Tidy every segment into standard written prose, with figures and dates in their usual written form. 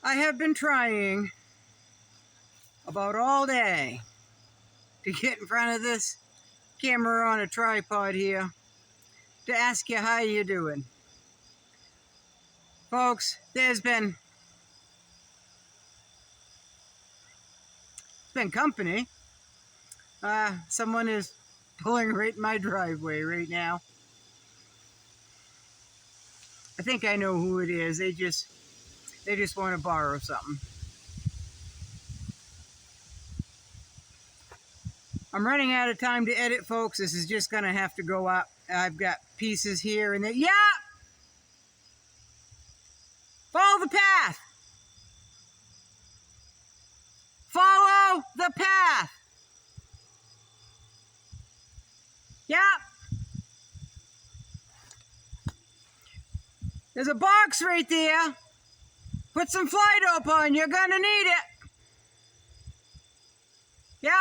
I have been trying about all day to get in front of this camera on a tripod here to ask you how you doing. Folks, there's been company. Someone is pulling right in my driveway right now. I think I know who it is. They just want to borrow something. I'm running out of time to edit, folks. This is just going to have to go up. I've got pieces here and there. Yeah! Follow the path! Follow the path! Yep! There's a box right there. Put some fly dope on. You're going to need it. Yep.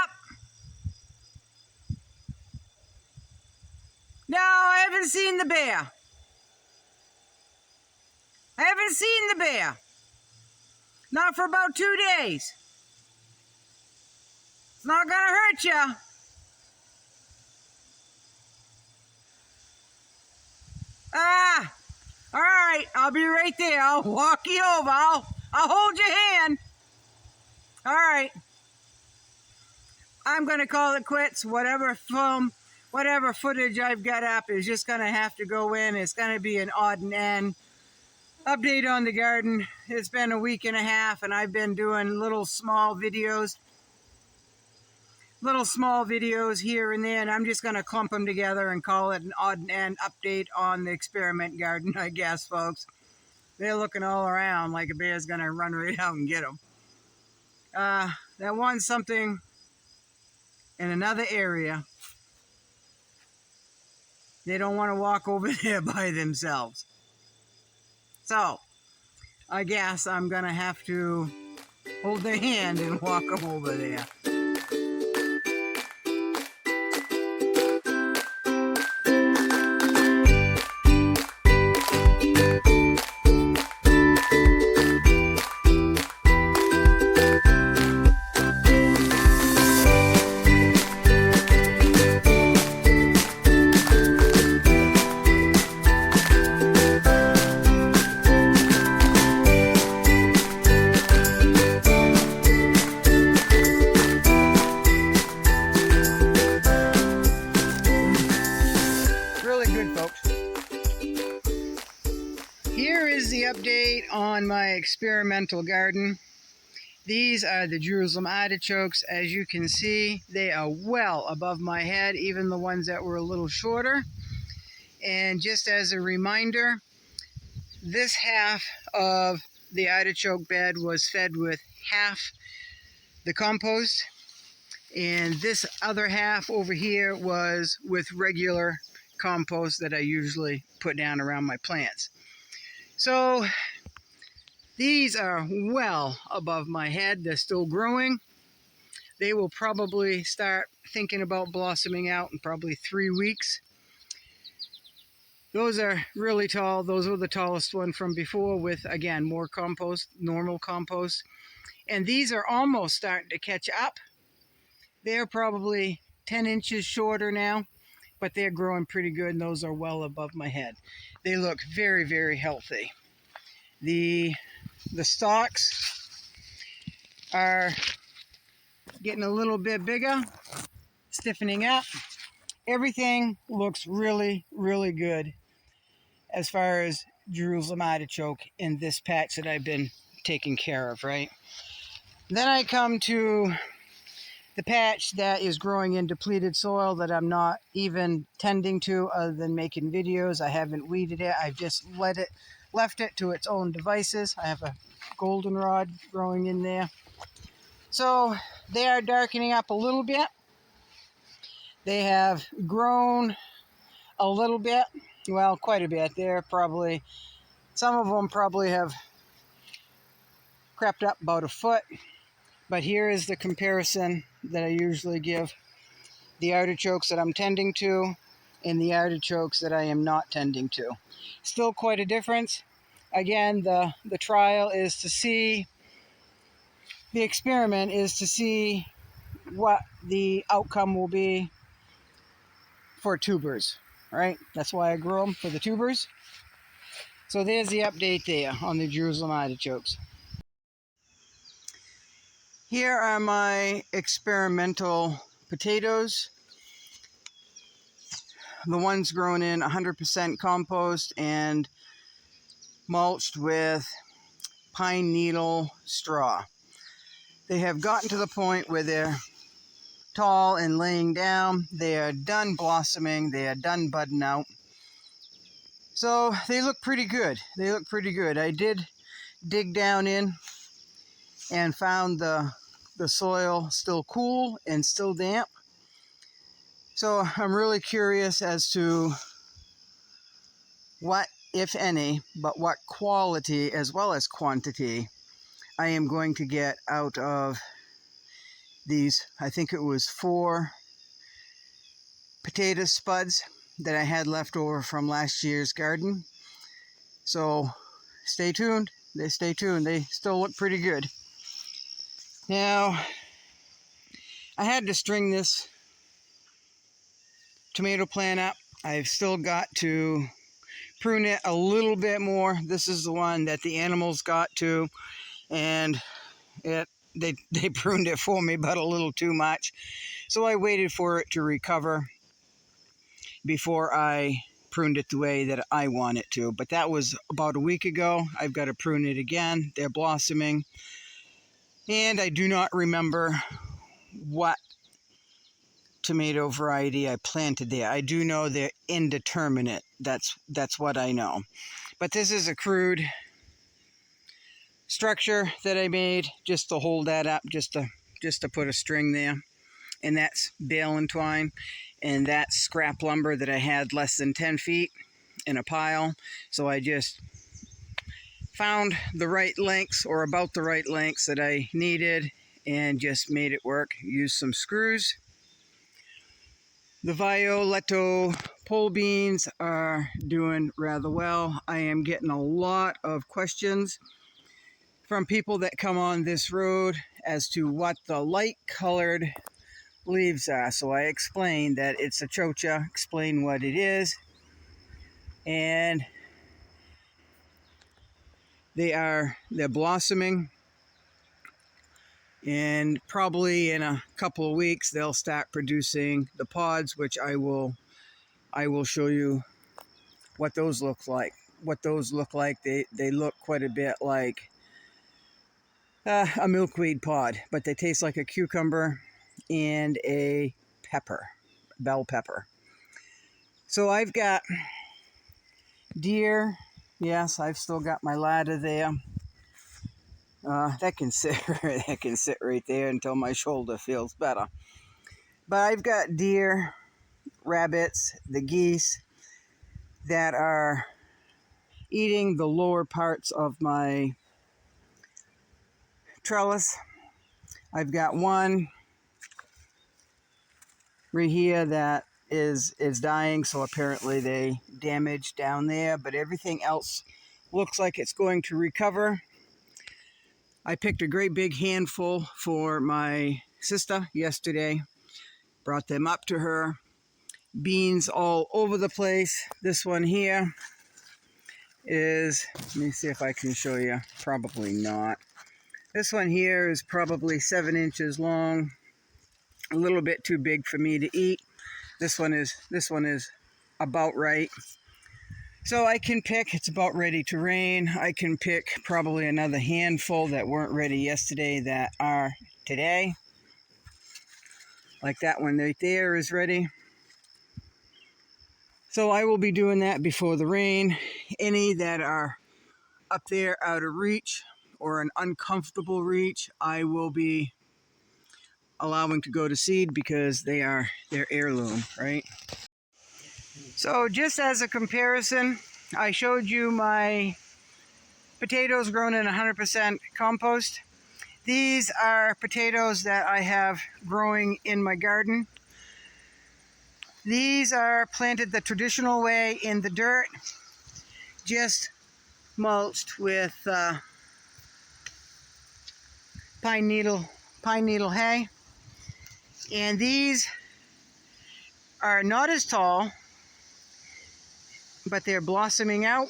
No, I haven't seen the bear. I haven't seen the bear. Not for about 2 days. It's not going to hurt you. All right. I'll be right there. I'll walk you over. I'll hold your hand. All right. I'm going to call it quits. Whatever film, whatever footage I've got up is just going to have to go in. It's going to be an odd and end. Update on the garden. It's been a week and a half and I've been doing little small videos here and there, and I'm just going to clump them together and call it an odd and end update on the experiment garden, I guess, folks. They're looking all around like a bear's going to run right out and get them. That one's something in another area. They don't want to walk over there by themselves. So, I guess I'm going to have to hold their hand and walk them over there. Here is the update on my experimental garden. These are the Jerusalem artichokes. As you can see, they are well above my head, even the ones that were a little shorter. And just as a reminder, this half of the artichoke bed was fed with half the compost, and this other half over here was with regular compost that I usually put down around my plants. So these are well above my head. They're still growing. They will probably start thinking about blossoming out in probably 3 weeks. Those are really tall. Those were the tallest one from before with, again, more compost, normal compost. And these are almost starting to catch up. They're probably 10 inches shorter now, but they're growing pretty good, and those are well above my head. They look very, very healthy. The stalks are getting a little bit bigger, stiffening up. Everything looks really, really good as far as Jerusalem artichoke in this patch that I've been taking care of, right? Then I come to the patch that is growing in depleted soil that I'm not even tending to other than making videos. I haven't weeded it. I've just left it to its own devices. I have a goldenrod growing in there. So they are darkening up a little bit. They have grown a little bit. Well, quite a bit. Some of them probably have crept up about a foot. But here is the comparison that I usually give the artichokes that I'm tending to and the artichokes that I am not tending to. Still quite a difference. Again, the trial is to see the experiment is to see what the outcome will be for tubers, right? That's why I grow them, for the tubers. So there's the update there on the Jerusalem artichokes. Here are my experimental potatoes. The ones grown in 100% compost and mulched with pine needle straw. They have gotten to the point where they're tall and laying down. They are done blossoming. They are done budding out. So they look pretty good. They look pretty good. I did dig down in and found the soil still cool and still damp. So I'm really curious as to what, if any, but what quality as well as quantity I am going to get out of these. I think it was 4 potato spuds that I had left over from last year's garden. So stay tuned. Stay tuned. They still look pretty good. Now, I had to string this tomato plant up. I've still got to prune it a little bit more. This is the one that the animals got to, and they pruned it for me, but a little too much. So I waited for it to recover before I pruned it the way that I want it to. But that was about a week ago. I've got to prune it again. They're blossoming. And I do not remember what tomato variety I planted there. I do know they're indeterminate. That's what I know. But this is a crude structure that I made just to hold that up, just to put a string there. And that's bale and twine, and that's scrap lumber that I had less than 10 feet in a pile. So I just found the right lengths, or about the right lengths that I needed, and just made it work. Used some screws. The Violetto pole beans are doing rather well. I am getting a lot of questions from people that come on this road as to what the light colored leaves are. So I explained that it's a chocha, explain what it is, and they're blossoming, and probably in a couple of weeks they'll start producing the pods, which I will show you what those look like. They look quite a bit like a milkweed pod, but they taste like a cucumber and a pepper, bell pepper. So I've got deer. Yes, I've still got my ladder there. That can sit right there until my shoulder feels better. But I've got deer, rabbits, the geese that are eating the lower parts of my trellis. I've got one right here that is dying, so apparently they damaged down there, but everything else looks like it's going to recover. I picked a great big handful for my sister yesterday, brought them up to her. Beans all over the place. This one here is, let me see if I can show you, probably not. This one here is probably 7 inches long, a little bit too big for me to eat. This one is about right. So I can pick, it's about ready to rain. I can pick probably another handful that weren't ready yesterday that are today. Like that one right there is ready. So I will be doing that before the rain. Any that are up there out of reach or an uncomfortable reach, I will be allowing to go to seed because they're heirloom, right? So just as a comparison, I showed you my potatoes grown in 100% compost. These are potatoes that I have growing in my garden. These are planted the traditional way in the dirt, just mulched with pine needle hay. And these are not as tall, but they're blossoming out.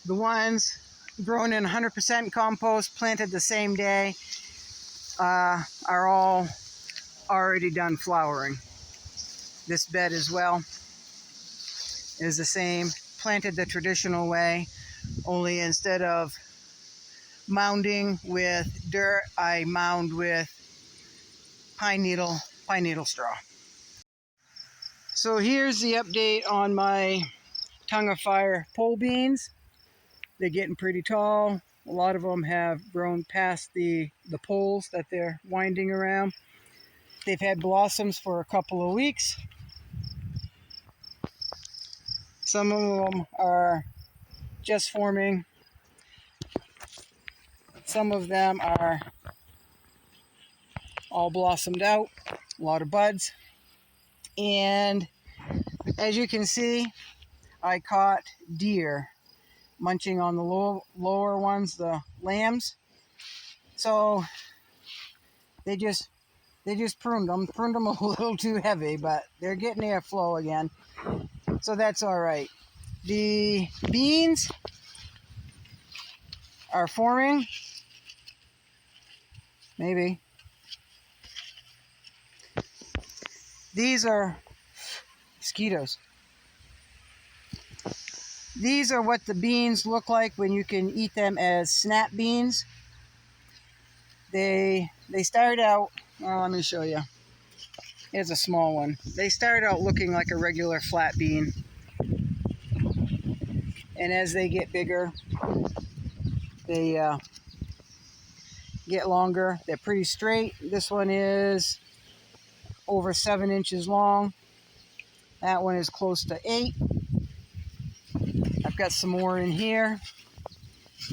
The ones grown in 100% compost, planted the same day, are all already done flowering. This bed as well is the same, planted the traditional way, only instead of mounding with dirt, I mound with pine needle straw. So here's the update on my tongue of fire pole beans. They're getting pretty tall. A lot of them have grown past the poles that they're winding around. They've had blossoms for a couple of weeks. Some of them are just forming. Some of them are all blossomed out, a lot of buds. And as you can see, I caught deer munching on the lower ones, the lambs. So they just pruned them a little too heavy, but they're getting airflow again, so that's all right. The beans are forming, maybe. These are mosquitoes. These are what the beans look like when you can eat them as snap beans. They start out, well, let me show you. Here's a small one. They start out looking like a regular flat bean. And as they get bigger, they get longer. They're pretty straight. This one is over 7 inches long. That one is close to 8. I've got some more in here.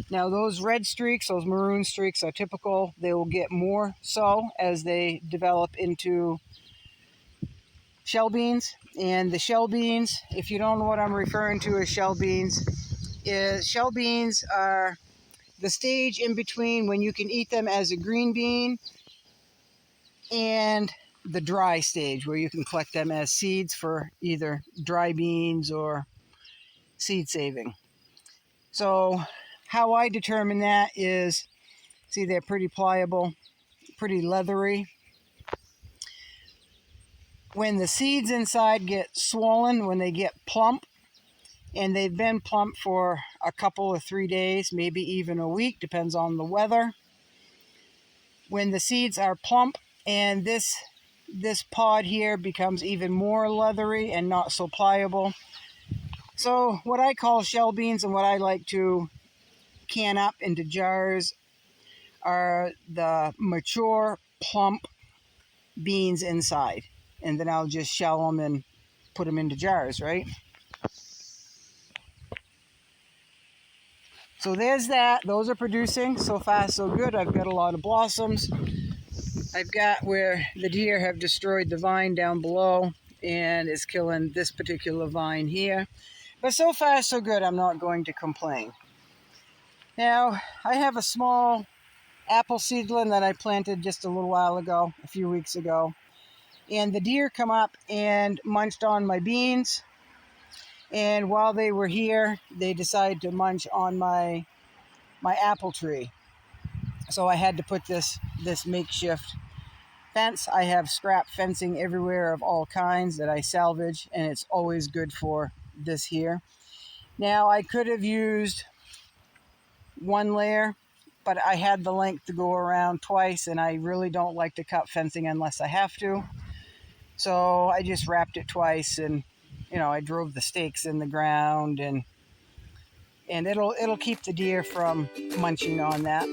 Now those red streaks, those maroon streaks are typical. They will get more so as they develop into shell beans. And the shell beans, if you don't know what I'm referring to as shell beans are the stage in between when you can eat them as a green bean and the dry stage where you can collect them as seeds for either dry beans or seed saving. So how I determine that is, see, they're pretty pliable, pretty leathery. When the seeds inside get swollen, when they get plump, and they've been plump for a couple of 3 days, maybe even a week, depends on the weather. When the seeds are plump and this pod here becomes even more leathery and not so pliable. So what I call shell beans and what I like to can up into jars are the mature, plump beans inside. And then I'll just shell them and put them into jars, right? So there's that. Those are producing. So far, so good. I've got a lot of blossoms. I've got where the deer have destroyed the vine down below and is killing this particular vine here. But so far, so good. I'm not going to complain. Now, I have a small apple seedling that I planted just a little while ago, a few weeks ago. And the deer come up and munched on my beans. And while they were here, they decided to munch on my apple tree. So I had to put this makeshift fence. I have scrap fencing everywhere of all kinds that I salvage, and it's always good for this here. Now, I could have used one layer, but I had the length to go around twice, and I really don't like to cut fencing unless I have to. So I just wrapped it twice, and I drove the stakes in the ground, and it'll keep the deer from munching on that.